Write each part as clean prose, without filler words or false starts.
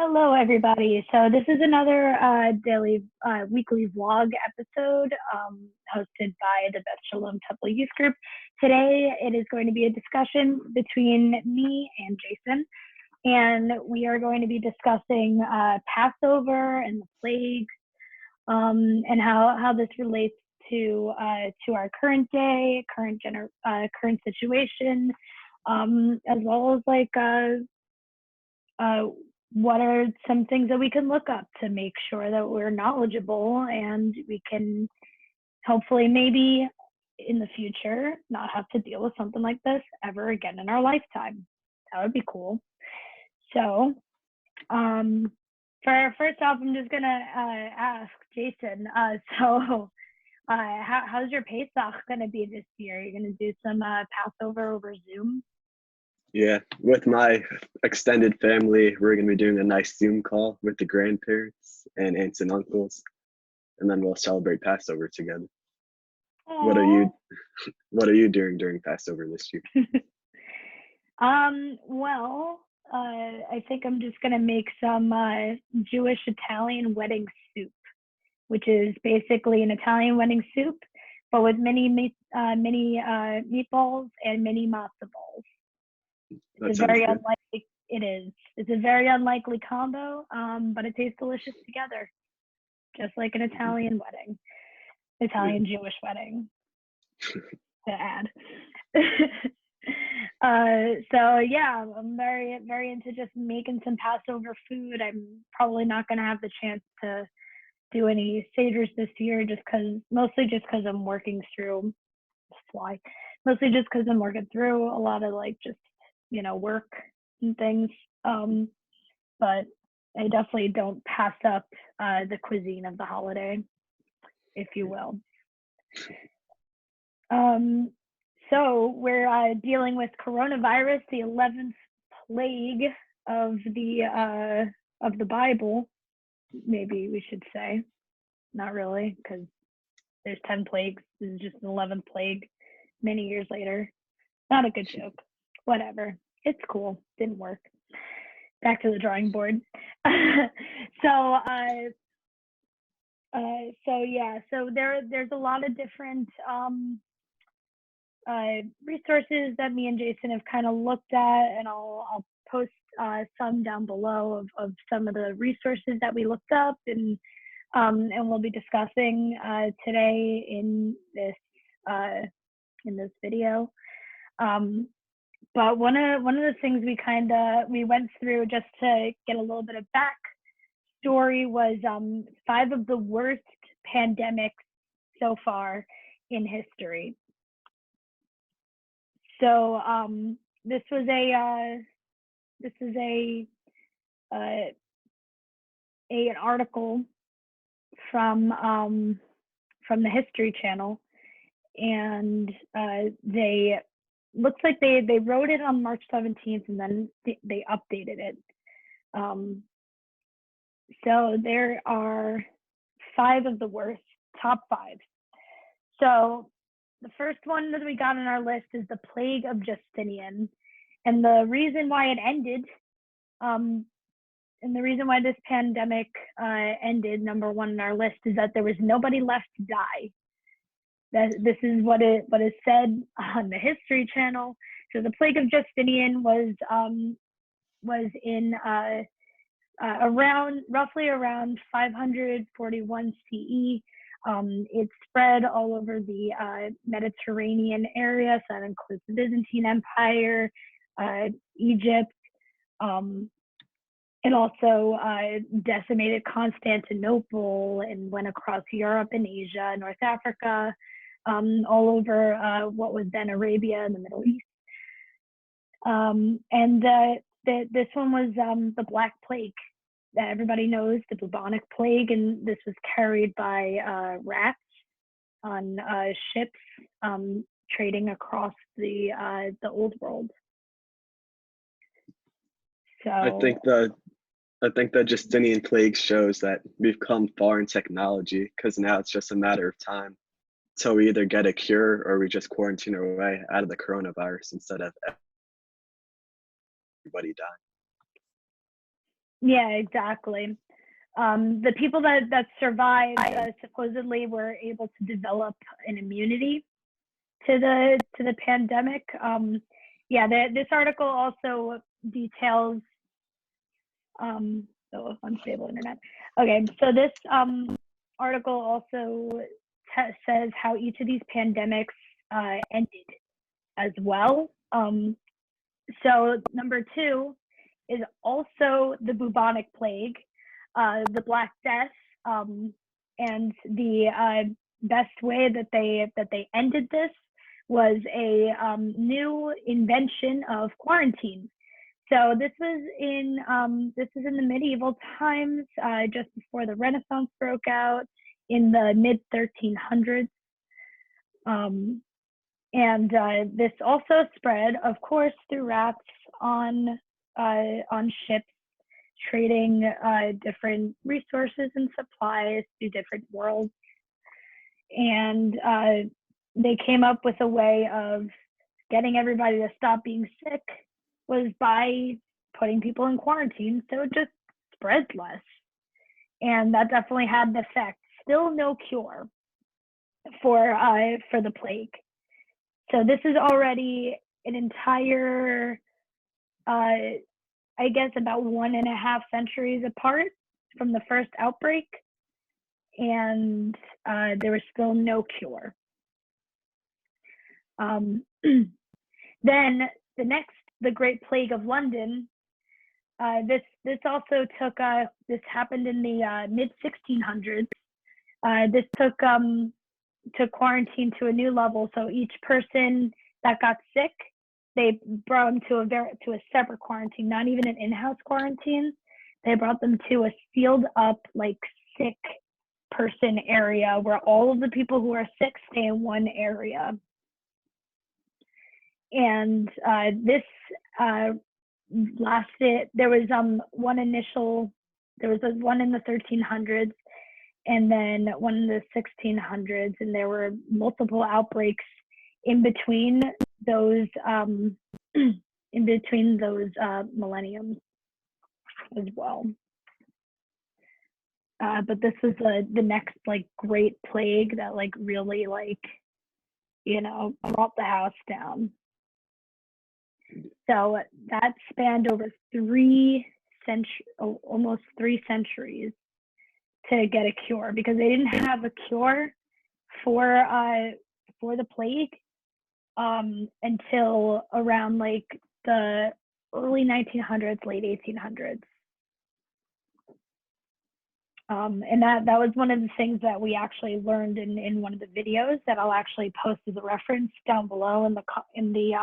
Hello, everybody. So this is another weekly vlog episode hosted by the Beth Shalom Temple Youth Group. Today, it is going to be a discussion between me and Jason, and we are going to be discussing Passover and the plagues, and how this relates to our current day, current situation, as well as what are some things that we can look up to make sure that we're knowledgeable and we can hopefully maybe in the future not have to deal with something like this ever again in our lifetime. That would be cool. So first off, I'm just gonna ask Jason, how's your Pesach gonna be this year? You're gonna do some Passover over Zoom? Yeah, with my extended family, we're going to be doing a nice Zoom call with the grandparents and aunts and uncles, and then we'll celebrate Passover together. What are you doing during Passover this year? I think I'm just gonna make some Jewish Italian wedding soup, which is basically an Italian wedding soup, but with mini meatballs and mini matzo balls. It's a very unlikely combo, but it tastes delicious together, just like an Italian wedding, Italian Jewish wedding, to add. So yeah, I'm very, very into just making some Passover food. I'm probably not going to have the chance to do any seders this year, mostly just because I'm working through a lot of work and things. But I definitely don't pass up the cuisine of the holiday, if you will. So we're dealing with coronavirus, the 11th plague of the Bible. Maybe we should say, not really, because there's 10 plagues. This is just an 11th plague many years later. Not a good joke. Whatever. It's cool. Didn't work. Back to the drawing board. So there's a lot of different resources that me and Jason have kind of looked at, and I'll post some down below of some of the resources that we looked up, and we'll be discussing today in this video. But one of the things we went through just to get a little bit of backstory was 5 of the worst pandemics so far in history. So this is an article from the History Channel, and they looks like they wrote it on March 17th, and then they updated it. So there are 5 of the worst, top 5. So the first one that we got on our list is the Plague of Justinian. And the reason why it ended, and the reason why this pandemic ended, number 1 on our list, is that there was nobody left to die. This is what is said on the History Channel. So the Plague of Justinian was in roughly around 541 CE. It spread all over the Mediterranean area, so that includes the Byzantine Empire, Egypt. It also decimated Constantinople and went across Europe and Asia, North Africa, all over what was then Arabia and the Middle East. This one was the Black Plague that everybody knows, the bubonic plague, and this was carried by rats on ships trading across the Old World. So I think that Justinian plague shows that we've come far in technology, because now it's just a matter of time. So we either get a cure or we just quarantine our way out of the coronavirus instead of everybody dying. Yeah, exactly. The people that survived supposedly were able to develop an immunity to the pandemic. Yeah, this article also details so unstable internet. Okay, so this article also says how each of these pandemics ended as well. So number 2 is also the bubonic plague, the Black Death, and the best way that they ended this was a new invention of quarantine. So this was in the medieval times, just before the Renaissance broke out in the mid 1300s. And this also spread, of course, through rats on ships, trading different resources and supplies to different worlds. And they came up with a way of getting everybody to stop being sick was by putting people in quarantine, so it just spreads less. And that definitely had an effect. Still no cure for the plague. So this is already an entire, I guess, about 1.5 centuries apart from the first outbreak, and there was still no cure. Then the Great Plague of London. This also took. This happened in the mid 1600s. This took quarantine to a new level. So each person that got sick, they brought them to a separate quarantine, not even an in-house quarantine. They brought them to a sealed up, like, sick person area where all of the people who are sick stay in one area. And this lasted. There was one in the 1300s, and then one in the 1600s, and there were multiple outbreaks in between those millenniums as well. But this was the next, like, great plague that, like, really, like, brought the house down. So that spanned over almost 3 centuries to get a cure, because they didn't have a cure for the plague until around, like, the early 1900s, late 1800s. And that was one of the things that we actually learned in one of the videos that I'll actually post as a reference down below in the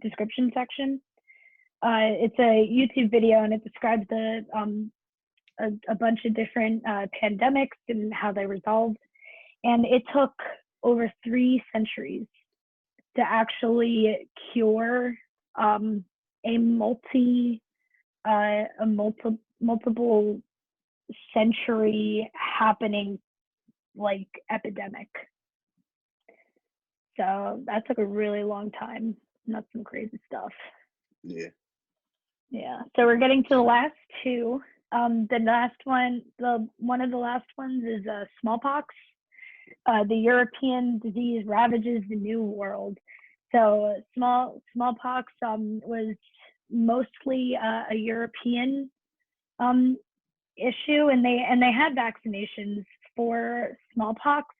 description section. It's a YouTube video, and it describes a bunch of different pandemics and how they resolved. And it took over 3 centuries to actually cure a multiple century happening, like, epidemic. So that took a really long time. That's some crazy stuff. Yeah. So we're getting to the last 2. The last one, one of the last ones is smallpox. The European disease ravages the New World. So smallpox was mostly a European issue, and they had vaccinations for smallpox,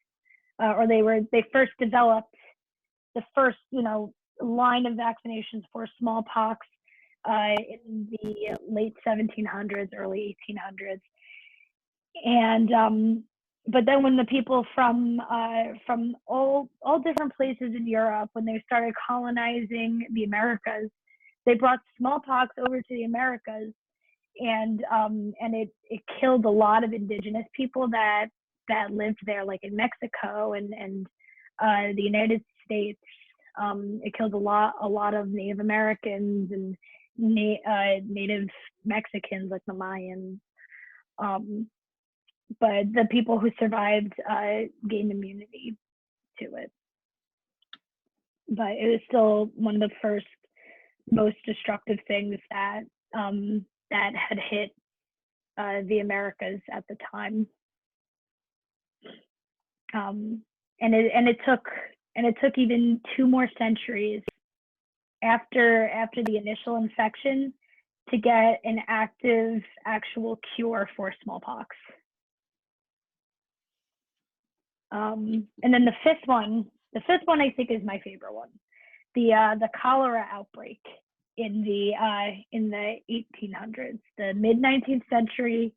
or they first developed the first line of vaccinations for smallpox in the late 1700s, early 1800s. And but then when the people from all different places in Europe, when they started colonizing the Americas, they brought smallpox over to the Americas, and it killed a lot of indigenous people that lived there, like in Mexico and the United States. It killed a lot of Native Americans and Native Mexicans, like the Mayans. But the people who survived gained immunity to it. But it was still one of the first most destructive things that that had hit the Americas at the time. And it took even 2 more centuries after the initial infection to get an actual cure for smallpox. And then the fifth one I think is my favorite one, the cholera outbreak in the 1800s, the mid 19th century.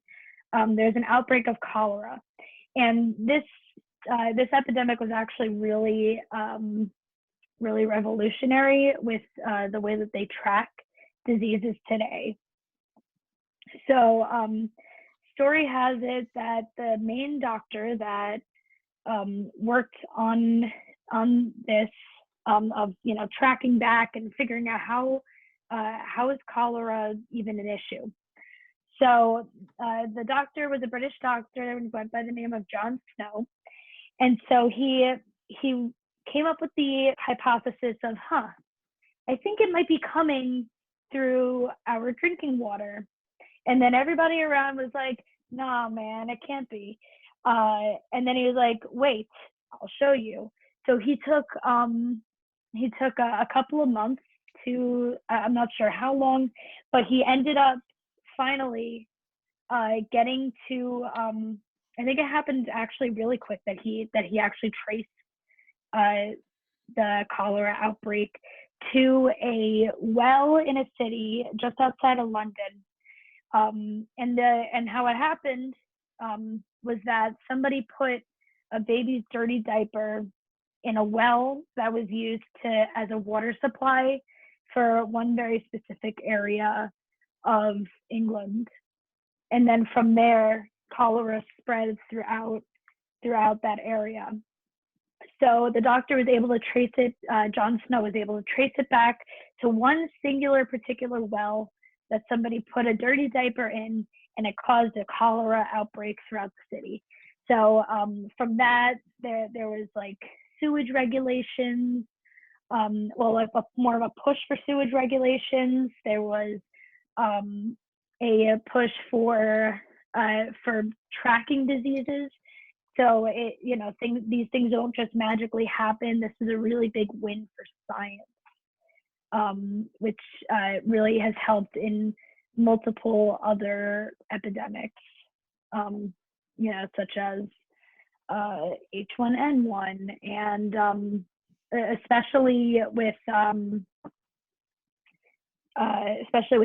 There's an outbreak of cholera, and this epidemic was actually really revolutionary with the way that they track diseases today. So story has it that the main doctor that worked on this of tracking back and figuring out how is cholera even an issue. So the doctor was a British doctor who went by the name of John Snow, and so he came up with the hypothesis of, I think it might be coming through our drinking water. And then everybody around was like, nah, man, it can't be. And then he was like, wait, I'll show you. So he took a couple of months to, I'm not sure how long, but he ended up finally getting to, I think it happened actually really quick that he actually traced the cholera outbreak to a well in a city just outside of London. And how it happened was that somebody put a baby's dirty diaper in a well that was used as a water supply for one very specific area of England. And then from there, cholera spread throughout that area. So the doctor was able to trace it, John Snow was able to trace it back to one singular particular well that somebody put a dirty diaper in, and it caused a cholera outbreak throughout the city. So from that, there was like sewage regulations, like more of a push for sewage regulations. There was a push for tracking diseases. So these things don't just magically happen. This is a really big win for science, which really has helped in multiple other epidemics, such as H1N1, and especially with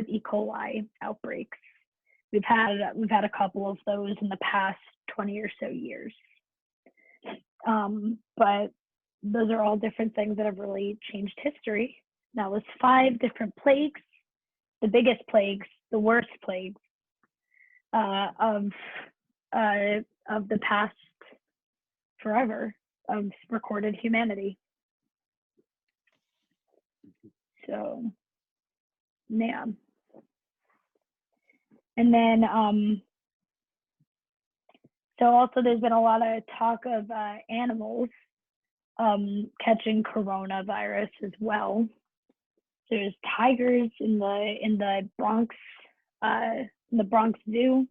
E. coli outbreaks. We've had a couple of those in the past 20 or so years. But those are all different things that have really changed history. Now, there's 5 different plagues, the biggest plagues, the worst plagues of the past forever of recorded humanity. So, yeah. And then, so also there's been a lot of talk of animals catching coronavirus as well. There's tigers in the Bronx Zoo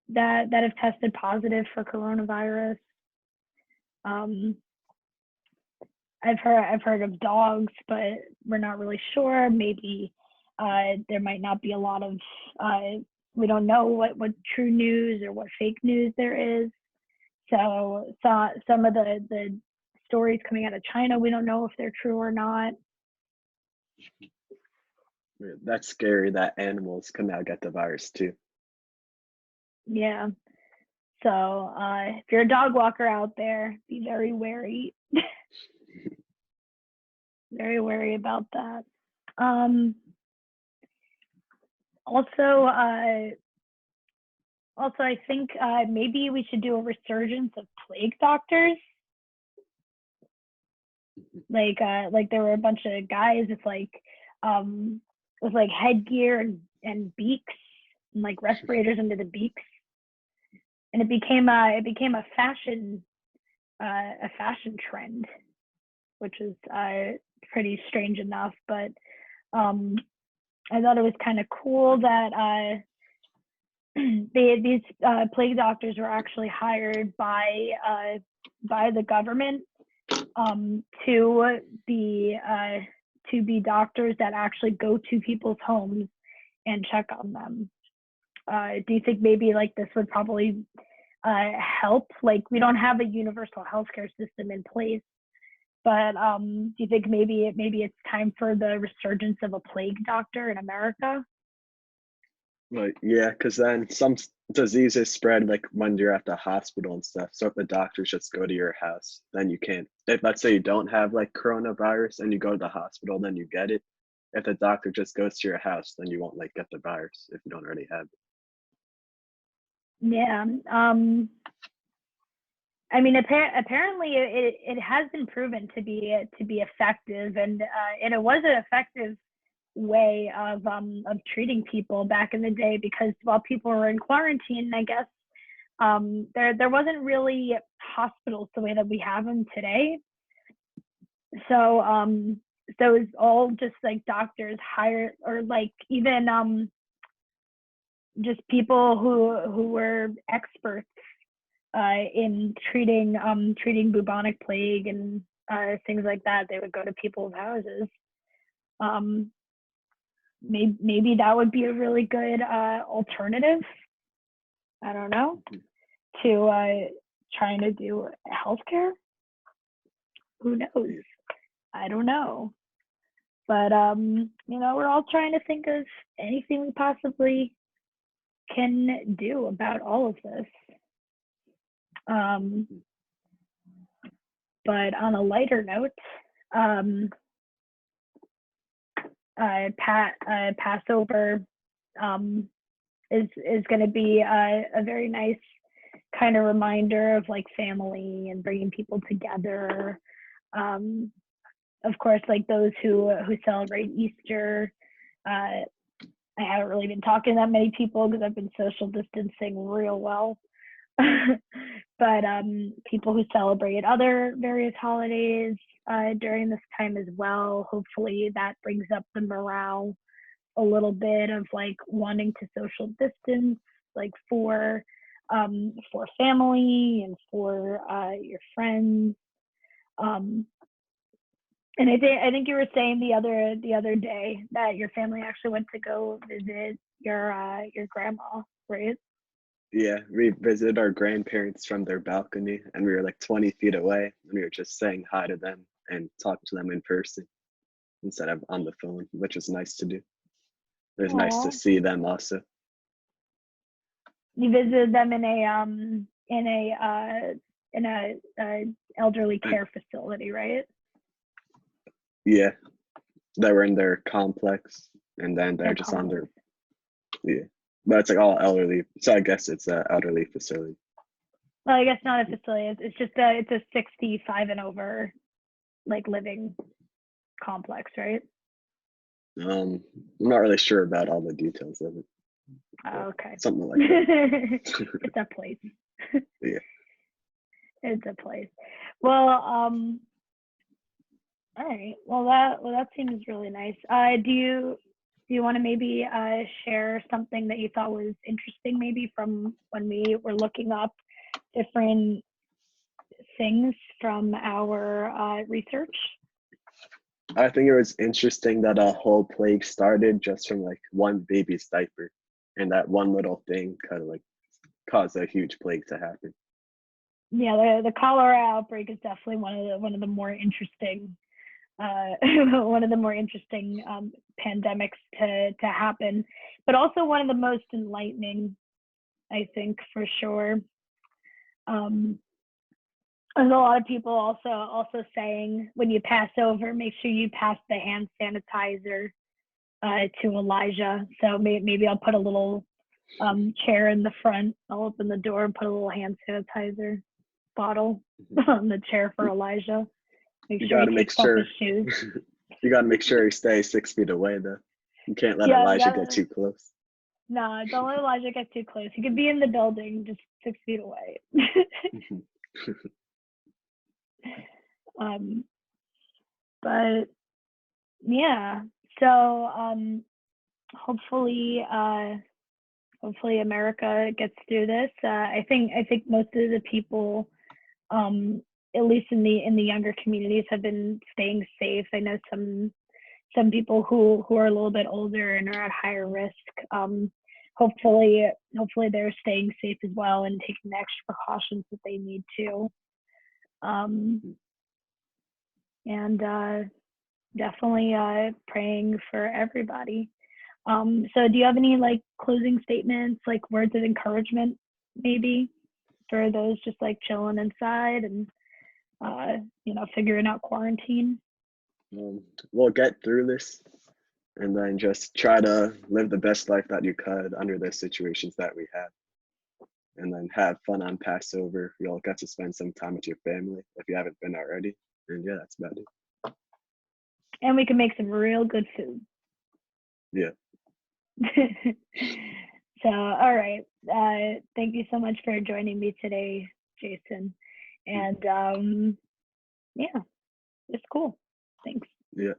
that have tested positive for coronavirus. I've heard of dogs, but we're not really sure. Maybe there might not be a lot of we don't know what true news or what fake news there is. So some of the stories coming out of China, we don't know if they're true or not. That's scary that animals can now get the virus too. Yeah. So if you're a dog walker out there, be very wary. Very wary about that. Also, I think maybe we should do a resurgence of plague doctors. Like there were a bunch of guys with like headgear and beaks and like respirators under the beaks, and it became a fashion trend, which is pretty strange enough. But I thought it was kind of cool that these plague doctors were actually hired by the government to be doctors that actually go to people's homes and check on them. Do you think maybe like this would probably help? Like, we don't have a universal healthcare system in place, but do you think maybe it's time for the resurgence of a plague doctor in America? Like, yeah, because then some diseases spread like when you're at the hospital and stuff. So if the doctors just go to your house, then you can't. If let's say you don't have like coronavirus and you go to the hospital, then you get it. If the doctor just goes to your house, then you won't like get the virus if you don't already have it. Yeah. I mean, apparently it has been proven to be effective, and it was an effective way of treating people back in the day, because while people were in quarantine, I guess there wasn't really hospitals the way that we have them today. So so it's all just like doctors hired, or like even just people who were experts in treating bubonic plague and things like that. They would go to people's houses. Maybe that would be a really good alternative. I don't know, to trying to do healthcare. Who knows? I don't know. But we're all trying to think of anything we possibly can do about all of this. But on a lighter note, Passover is going to be a very nice kind of reminder of like family and bringing people together. Of course, like those who celebrate Easter. I haven't really been talking to that many people because I've been social distancing real well. But people who celebrate other various holidays during this time as well, hopefully that brings up the morale a little bit of like wanting to social distance, like for family and for your friends. And I think you were saying the other day that your family actually went to go visit your grandma, right? Yeah, we visited our grandparents from their balcony, and we were like 20 feet away, and we were just saying hi to them and talking to them in person instead of on the phone, which was nice to do. It was nice to Aww. see them also. You visited them in a elderly care facility, right? Yeah, they were in their complex, and then they're Their just on complex. yeah. But it's like all elderly, so I guess it's an elderly facility. Well, I guess not a facility. It's just it's a 65 and over like living complex, right? I'm not really sure about all the details of it. Okay. Something like that. It's a place. Yeah. It's a place. Well, all right. Well, that seems really nice. Do you want to maybe share something that you thought was interesting, maybe from when we were looking up different things from our research? I think it was interesting that a whole plague started just from like one baby's diaper, and that one little thing kind of like caused a huge plague to happen. Yeah, the cholera outbreak is definitely one of the more interesting one of the more interesting pandemics to happen, but also one of the most enlightening, I think, for sure. There's a lot of people also saying when you pass over, make sure you pass the hand sanitizer to Elijah. So maybe I'll put a little chair in the front. I'll open the door and put a little hand sanitizer bottle on the chair for Elijah. Make sure he takes off his shoes. You gotta make sure he stays 6 feet away though. You can't let Yeah, Elijah get too close. No, don't let Elijah get too close. He could be in the building, just 6 feet away. But yeah, so hopefully America gets through this. I think most of the people, at least in the younger communities, have been staying safe. I know some people who are a little bit older and are at higher risk. Hopefully they're staying safe as well and taking the extra precautions that they need to. And definitely praying for everybody. So do you have any like closing statements, like words of encouragement maybe for those just like chilling inside and figuring out quarantine? We'll get through this, and then just try to live the best life that you could under the situations that we have, and then have fun on Passover. You'll get to spend some time with your family if you haven't been already. And yeah, that's about it. And we can make some real good food. Yeah. So, all right. Thank you so much for joining me today, Jason. And yeah, it's cool. Thanks. Yeah.